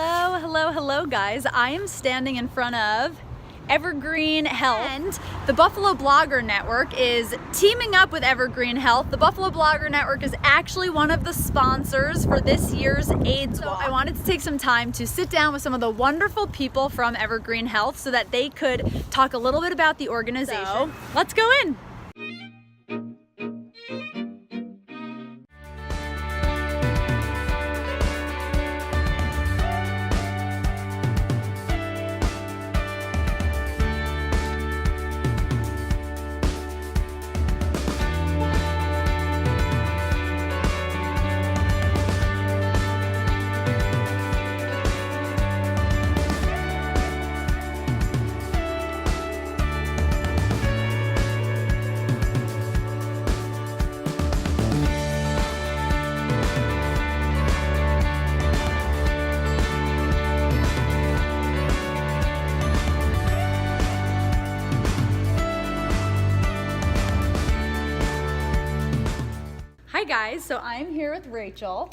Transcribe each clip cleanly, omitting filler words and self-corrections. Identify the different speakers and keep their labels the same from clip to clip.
Speaker 1: Hello guys. I am standing in front of Evergreen Health, and the Buffalo Blogger Network is teaming up with Evergreen Health. The Buffalo Blogger Network is actually one of the sponsors for this year's AIDS Walk. I wanted to take some time to sit down with some of the wonderful people from Evergreen Health so that they could talk a little bit about the organization. So, let's go in. Hi guys, so I'm here with Rachel.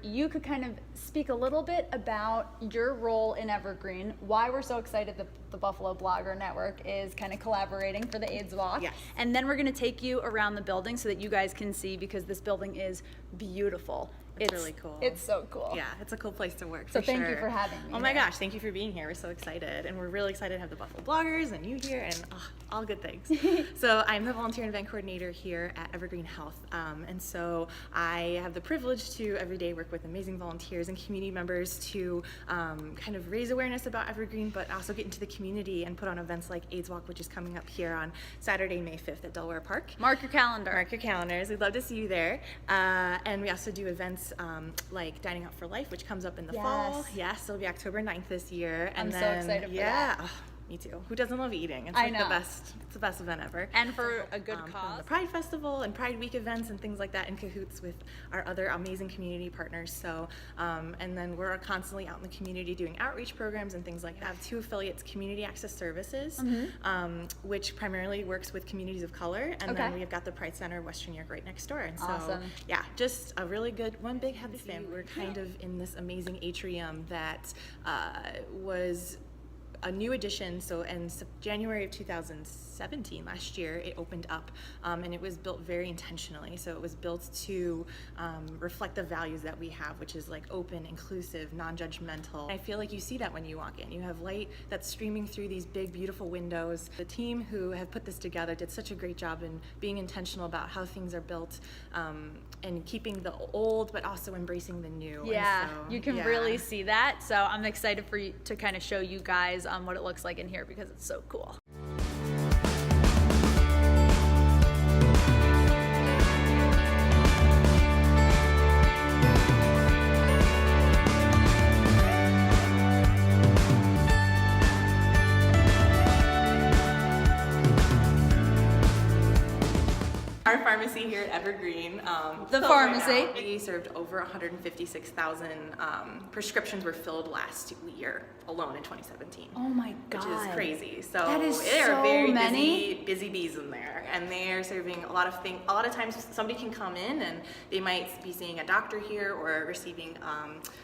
Speaker 1: You could kind of speak a little bit about your role in Evergreen, why we're so excited that the Buffalo Blogger Network is kind of collaborating for the AIDS Walk.
Speaker 2: Yes.
Speaker 1: And then we're going to take you around the building so that you guys can see, because this building is beautiful.
Speaker 2: It's really cool.
Speaker 1: It's so cool.
Speaker 2: Yeah, it's a cool place to work.
Speaker 1: So
Speaker 2: for
Speaker 1: thank
Speaker 2: sure.
Speaker 1: you for having me.
Speaker 2: Oh my gosh, thank you for being here. We're so excited, and we're really excited to have the Buffalo Bloggers and you here, and all good things. So I'm the volunteer and event coordinator here at Evergreen Health, and so I have the privilege to every day work with amazing volunteers and community members to kind of raise awareness about Evergreen, but also get into the community and put on events like AIDS Walk, which is coming up here on Saturday, May 5th at Delaware Park.
Speaker 1: Mark your calendar.
Speaker 2: Mark your calendars. We'd love to see you there. And we also do events like Dining Out for Life, which comes up in the fall. Yes, it'll be October 9th this year. And
Speaker 1: I'm so excited for that.
Speaker 2: Oh, me too. Who doesn't love eating? It's
Speaker 1: I
Speaker 2: like
Speaker 1: know.
Speaker 2: It's the best event ever.
Speaker 1: And for a good
Speaker 2: From
Speaker 1: cause.
Speaker 2: the Pride Festival and Pride Week events and things like that, in cahoots with our other amazing community partners. So, and then we're constantly out in the community doing outreach programs and things like that. I have two affiliates, Community Access Services, which primarily works with communities of color, and then we've got the Pride Center of Western New York right next door. And so, yeah, just a really good, one big happy family. We're kind of in this amazing atrium that was a new addition. So in January of 2017, last year, it opened up, and it was built very intentionally. So it was built to reflect the values that we have, which is like open, inclusive, non-judgmental. I feel like you see that when you walk in. You have light that's streaming through these big, beautiful windows. The team who have put this together did such a great job in being intentional about how things are built, and keeping the old, but also embracing the new.
Speaker 1: Yeah,
Speaker 2: so,
Speaker 1: you can really see that. So I'm excited for you to kind of show you guys what it looks like in here, because it's so cool.
Speaker 2: Our pharmacy here at Evergreen,
Speaker 1: The pharmacy.
Speaker 2: We served over 156,000 prescriptions were filled last year alone in 2017.
Speaker 1: Oh my God.
Speaker 2: Which is crazy. So
Speaker 1: that is
Speaker 2: there
Speaker 1: so
Speaker 2: are very
Speaker 1: many
Speaker 2: busy bees in there, and they're serving a lot of things. A lot of times somebody can come in and they might be seeing a doctor here or receiving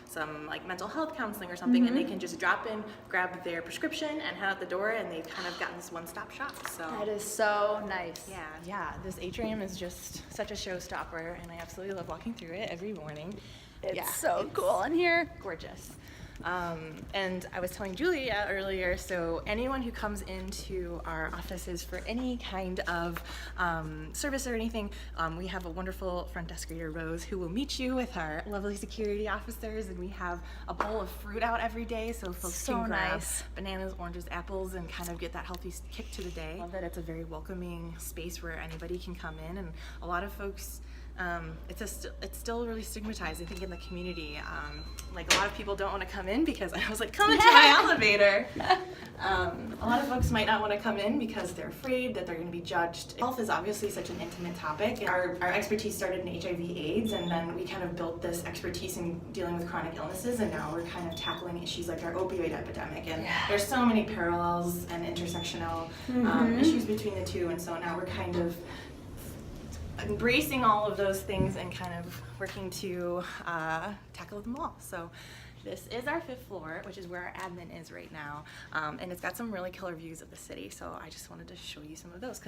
Speaker 2: some like mental health counseling or something, and they can just drop in, grab their prescription, and head out the door, and they've kind of gotten this one-stop shop. So
Speaker 1: that is so nice.
Speaker 2: yeah. This atrium is just such a showstopper, and I absolutely love walking through it every morning.
Speaker 1: It's so cool in here.
Speaker 2: Gorgeous. And I was telling Julia earlier, so anyone who comes into our offices for any kind of service or anything, we have a wonderful front desk greeter, Rose, who will meet you with our lovely security officers, and we have a bowl of fruit out every day, so folks can grab bananas, oranges, apples, and kind of get that healthy kick to the day. I love that it's a very welcoming space where anybody can come in, and a lot of folks, it's still really stigmatized, I think, in the community. Like, a lot of people don't want to come in because I was like, come into my elevator. A lot of folks might not want to come in because they're afraid that they're going to be judged. Health is obviously such an intimate topic. Our expertise started in HIV/AIDS, and then we kind of built this expertise in dealing with chronic illnesses, and now we're kind of tackling issues like our opioid epidemic. And there's so many parallels and intersectional issues between the two, and so now we're kind of embracing all of those things and kind of working to tackle them all. So this is our 5th floor, which is where our admin is right now. And it's got some really killer views of the city, so I just wanted to show you some of those.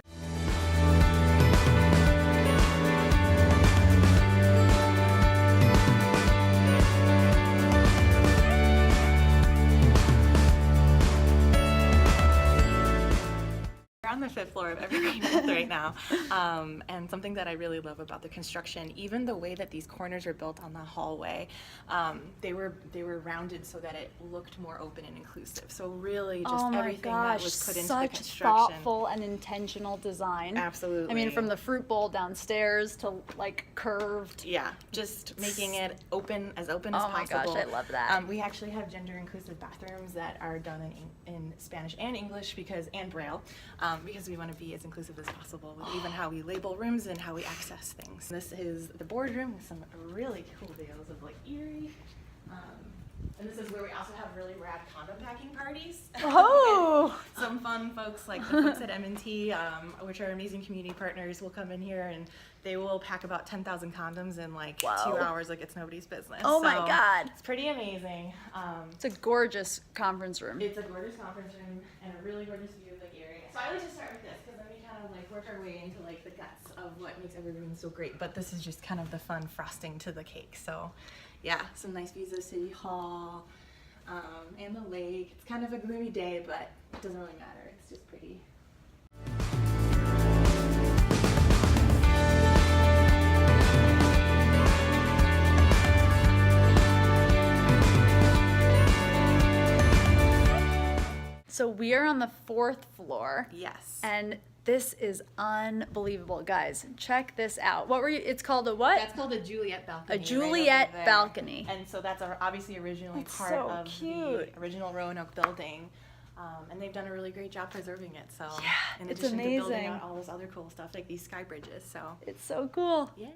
Speaker 2: On the 5th floor of Evergreen Health right now, and something that I really love about the construction, even the way that these corners are built on the hallway, they were rounded so that it looked more open and inclusive. So really, just everything that was put into the construction.
Speaker 1: Such thoughtful and intentional design.
Speaker 2: Absolutely.
Speaker 1: I mean, from the fruit bowl downstairs to like curved.
Speaker 2: Yeah, just making it open as possible.
Speaker 1: Oh my gosh, I love that.
Speaker 2: We actually have gender-inclusive bathrooms that are done in Spanish and English and Braille. Because we want to be as inclusive as possible with even how we label rooms and how we access things. This is the boardroom with some really cool deals of like Erie. And this is where we also have really rad condom packing parties.
Speaker 1: Oh!
Speaker 2: Some fun folks like the folks at M&T, which are amazing community partners, will come in here and they will pack about 10,000 condoms in like 2 hours like it's nobody's business.
Speaker 1: Oh my God.
Speaker 2: It's pretty amazing.
Speaker 1: It's a gorgeous conference room.
Speaker 2: It's a gorgeous conference room and a really gorgeous view of Lake Erie. So I like to start with this because then we kind of like work our way into like the guts of what makes Evergreen so great. But this is just kind of the fun frosting to the cake. So yeah, some nice views of City Hall and the lake. It's kind of a gloomy day, but it doesn't really matter. It's just pretty.
Speaker 1: So we are on the 4th floor.
Speaker 2: Yes.
Speaker 1: And this is unbelievable, guys. Check this out. What were you? It's called a what?
Speaker 2: That's called a Juliet balcony.
Speaker 1: A Juliet
Speaker 2: right
Speaker 1: balcony.
Speaker 2: And so that's obviously originally
Speaker 1: That's
Speaker 2: part
Speaker 1: so
Speaker 2: of
Speaker 1: cute.
Speaker 2: the original Roanoke building. And they've done a really great job preserving it. So
Speaker 1: Yeah,
Speaker 2: in
Speaker 1: it's
Speaker 2: addition to building
Speaker 1: amazing.
Speaker 2: out all this other cool stuff like these sky bridges. So
Speaker 1: It's so cool.
Speaker 2: yeah.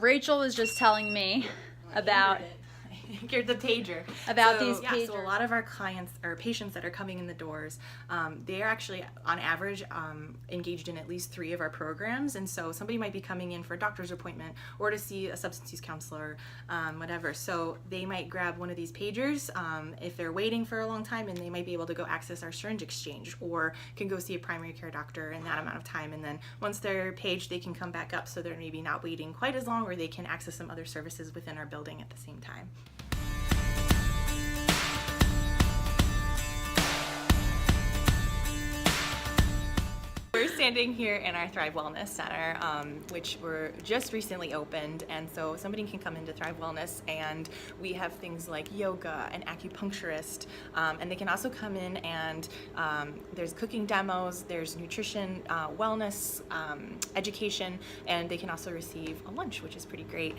Speaker 1: Rachel was just telling me about
Speaker 2: You're the pager.
Speaker 1: these
Speaker 2: So
Speaker 1: pagers.
Speaker 2: a lot of our clients or patients that are coming in the doors, they are actually on average engaged in at least 3 of our programs. And so somebody might be coming in for a doctor's appointment or to see a substance use counselor, whatever. So they might grab one of these pagers if they're waiting for a long time, and they might be able to go access our syringe exchange or can go see a primary care doctor in that amount of time. And then once they're paged, they can come back up so they're maybe not waiting quite as long, or they can access some other services within our building at the same time. We're standing here in our Thrive Wellness Center, which were just recently opened, and so somebody can come into Thrive Wellness, and we have things like yoga and acupuncturist, and they can also come in and there's cooking demos, there's nutrition, wellness, education, and they can also receive a lunch, which is pretty great.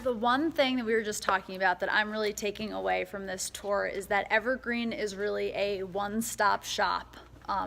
Speaker 1: The one thing that we were just talking about that I'm really taking away from this tour is that Evergreen is really a one-stop shop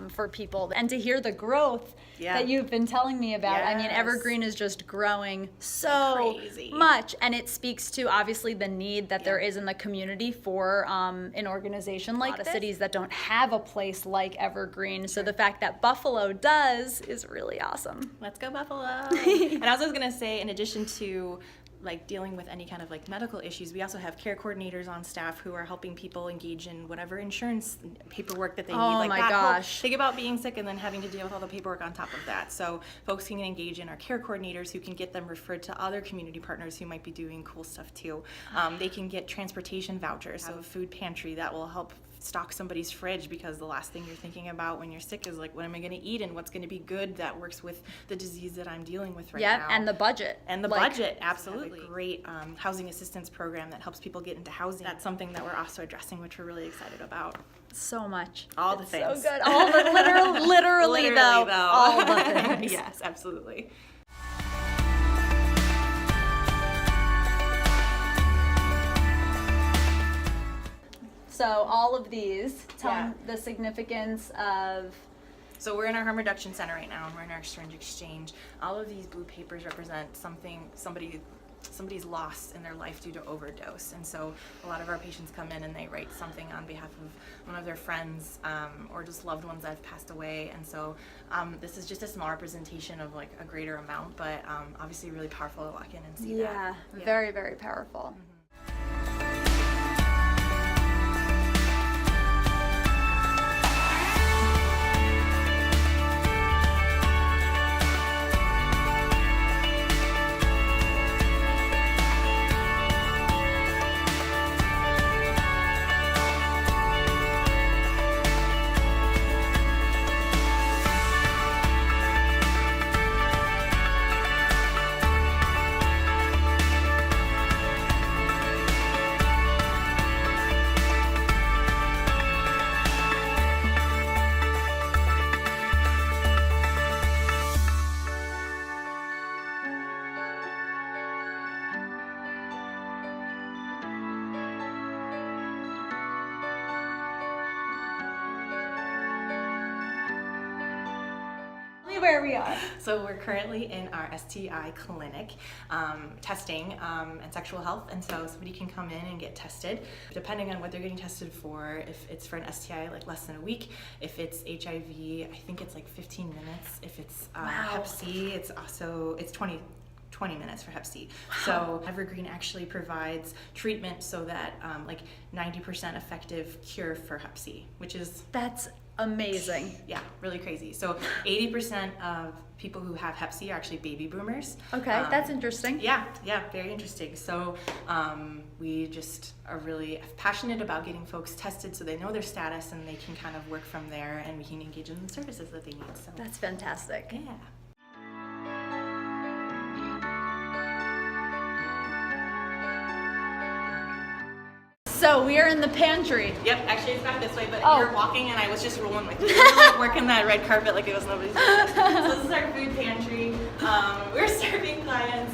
Speaker 1: for people. And to hear the growth that you've been telling me about, I mean, Evergreen is just growing so
Speaker 2: crazy
Speaker 1: much. And it speaks to, obviously, the need that there is in the community for an organization like this. Cities that don't have a place like Evergreen. So the fact that Buffalo does is really awesome.
Speaker 2: Let's go Buffalo! And I was just gonna say, in addition to like dealing with any kind of like medical issues, we also have care coordinators on staff who are helping people engage in whatever insurance paperwork that they need.
Speaker 1: Oh
Speaker 2: like
Speaker 1: my
Speaker 2: that
Speaker 1: gosh.
Speaker 2: Think about being sick and then having to deal with all the paperwork on top of that. So folks can engage in our care coordinators who can get them referred to other community partners who might be doing cool stuff too. They can get transportation vouchers, so a food pantry that will help stock somebody's fridge, because the last thing you're thinking about when you're sick is like, what am I going to eat and what's going to be good that works with the disease that I'm dealing with right now.
Speaker 1: And the budget.
Speaker 2: And the budget, absolutely. A great housing assistance program that helps people get into housing. That's something that we're also addressing, which we're really excited about.
Speaker 1: So much.
Speaker 2: All the
Speaker 1: It's
Speaker 2: things.
Speaker 1: So good. All the literally though. All the things.
Speaker 2: Yes, absolutely.
Speaker 1: So all of these, tell
Speaker 2: Yeah.
Speaker 1: me the significance of.
Speaker 2: So we're in our harm reduction center right now, and we're in our syringe exchange. All of these blue papers represent somebody's lost in their life due to overdose. And so a lot of our patients come in and they write something on behalf of one of their friends or just loved ones that have passed away. And so this is just a small representation of like a greater amount, but obviously really powerful to walk in and see that.
Speaker 1: Yeah, very, very powerful. Where we are.
Speaker 2: So we're currently in our STI clinic, testing and sexual health, and so somebody can come in and get tested depending on what they're getting tested for. If it's for an STI, like less than a week. If it's HIV, I think it's like 15 minutes. If it's Hep C, it's 20 minutes for Hep C. So Evergreen actually provides treatment so that like 90% effective cure for Hep C, which is
Speaker 1: That's amazing.
Speaker 2: yeah, really crazy. So 80% of people who have Hep C are actually baby boomers.
Speaker 1: Okay, that's interesting.
Speaker 2: Yeah, very interesting. So we just are really passionate about getting folks tested so they know their status and they can kind of work from there, and we can engage in the services that they need. So
Speaker 1: That's fantastic.
Speaker 2: yeah.
Speaker 1: So we are in the pantry.
Speaker 2: Yep, actually it's back this way, but
Speaker 1: Oh.
Speaker 2: you were walking and I was just rolling with you. We were like working that red carpet like it was nobody's business. So this is our food pantry. We're serving clients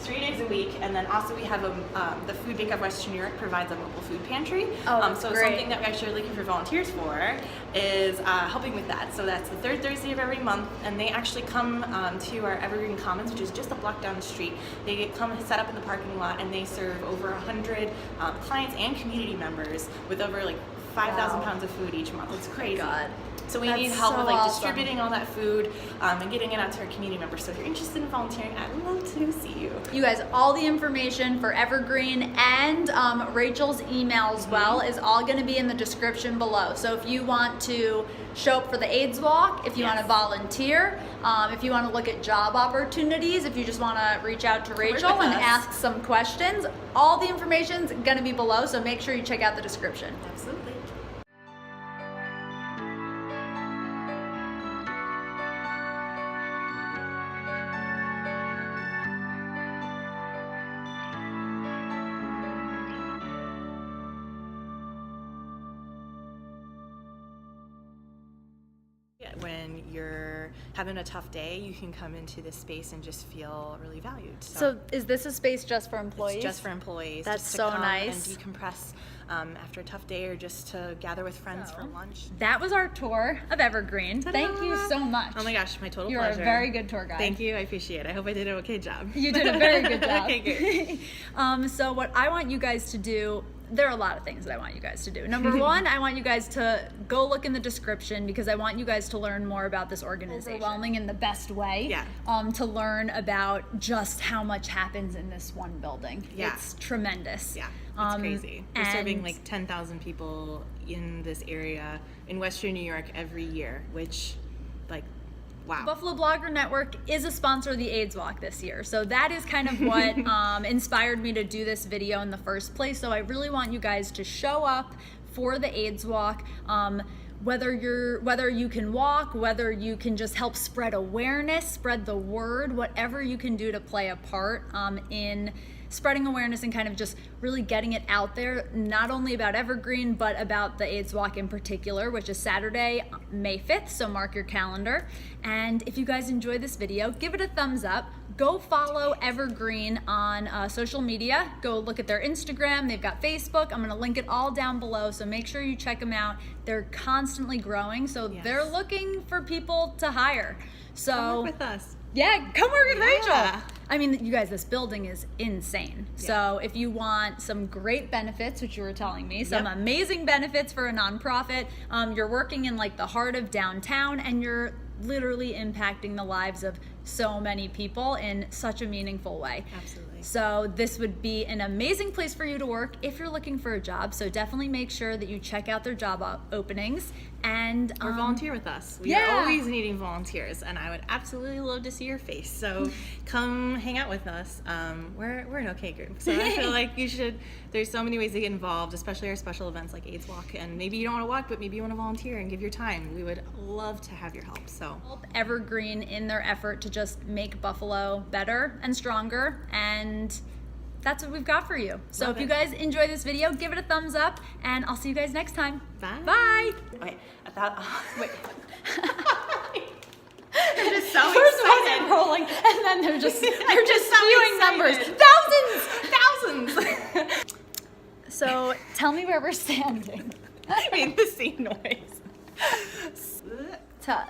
Speaker 2: 3 days a week, and then also we have the Food Bank of Western New York provides a mobile food pantry.
Speaker 1: Oh, that's
Speaker 2: so
Speaker 1: great.
Speaker 2: something that we're actually looking for volunteers for is helping with that. So that's the third Thursday of every month, and they actually come to our Evergreen Commons, which is just a block down the street. They come set up in the parking lot, and they serve over 100 clients and community members with over like 5,000
Speaker 1: Wow.
Speaker 2: pounds of food each month. It's crazy.
Speaker 1: God.
Speaker 2: So we
Speaker 1: That's
Speaker 2: need help
Speaker 1: so
Speaker 2: with like
Speaker 1: awesome.
Speaker 2: distributing all that food and getting it out to our community members. So if you're interested in volunteering, I'd love to see you.
Speaker 1: You guys, all the information for Evergreen and Rachel's email as well is all going to be in the description below. So if you want to show up for the AIDS walk, if you want to volunteer, if you want to look at job opportunities, if you just want to reach out to Rachel
Speaker 2: with
Speaker 1: and
Speaker 2: us.
Speaker 1: ask some questions, all the information's going to be below. So make sure you check out the description.
Speaker 2: Absolutely. When you're having a tough day, you can come into this space and just feel really valued.
Speaker 1: So is this a space just for employees?
Speaker 2: It's just for employees.
Speaker 1: That's
Speaker 2: just to
Speaker 1: so
Speaker 2: come
Speaker 1: nice.
Speaker 2: And decompress after a tough day, or just to gather with friends for lunch.
Speaker 1: That was our tour of Evergreen. Thank you so much.
Speaker 2: Oh my gosh, my total
Speaker 1: You're
Speaker 2: pleasure.
Speaker 1: a very good tour guide.
Speaker 2: Thank you, I appreciate it. I hope I did an okay job.
Speaker 1: You did a very good job.
Speaker 2: Okay, good.
Speaker 1: So what I want you guys to do, there are a lot of things that I want you guys to do. Number one, I want you guys to go look in the description because I want you guys to learn more about this organization. Overwhelming in the best way.
Speaker 2: Yeah.
Speaker 1: To learn about just how much happens in this one building.
Speaker 2: Yeah.
Speaker 1: It's tremendous.
Speaker 2: Yeah, it's crazy. We're serving
Speaker 1: and-
Speaker 2: like 10,000 people in this area in Western New York every year, which, like, wow.
Speaker 1: Buffalo Blogger Network is a sponsor of the AIDS Walk this year. So that is kind of what inspired me to do this video in the first place. So I really want you guys to show up for the AIDS Walk. Whether you can walk, whether you can just help spread awareness, spread the word, whatever you can do to play a part in spreading awareness and kind of just really getting it out there, not only about Evergreen, but about the AIDS Walk in particular, which is Saturday, May 5th, so mark your calendar. And if you guys enjoy this video, give it a thumbs up. Go follow Evergreen on social media. Go look at their Instagram. They've got Facebook. I'm going to link it all down below, so make sure you check them out. They're constantly growing, so they're looking for people to hire. So
Speaker 2: come work with us.
Speaker 1: Yeah, come work with Rachel. I mean, you guys, this building is insane.
Speaker 2: Yeah.
Speaker 1: So if you want some great benefits, which you were telling me, some amazing benefits for a nonprofit, you're working in like the heart of downtown, and you're literally impacting the lives of so many people in such a meaningful way.
Speaker 2: Absolutely.
Speaker 1: So this would be an amazing place for you to work if you're looking for a job. So definitely make sure that you check out their job openings and
Speaker 2: or volunteer with us. We are always needing volunteers, and I would absolutely love to see your face. So come hang out with us. We're an okay group. So I feel like you should. There's so many ways to get involved, especially our special events like AIDS Walk. And maybe you don't want to walk, but maybe you want to volunteer and give your time. We would love to have your help. So
Speaker 1: help Evergreen in their effort to just make Buffalo better and stronger, and that's what we've got for you. So if you guys enjoy this video, give it a thumbs up, and I'll see you guys next time.
Speaker 2: Bye.
Speaker 1: Bye.
Speaker 2: Okay, wait. I'm just so
Speaker 1: First
Speaker 2: excited.
Speaker 1: wasn't rolling, and then they're just
Speaker 2: so
Speaker 1: spewing numbers.
Speaker 2: Thousands.
Speaker 1: So tell me where we're standing.
Speaker 2: I made the same noise.
Speaker 1: Tough.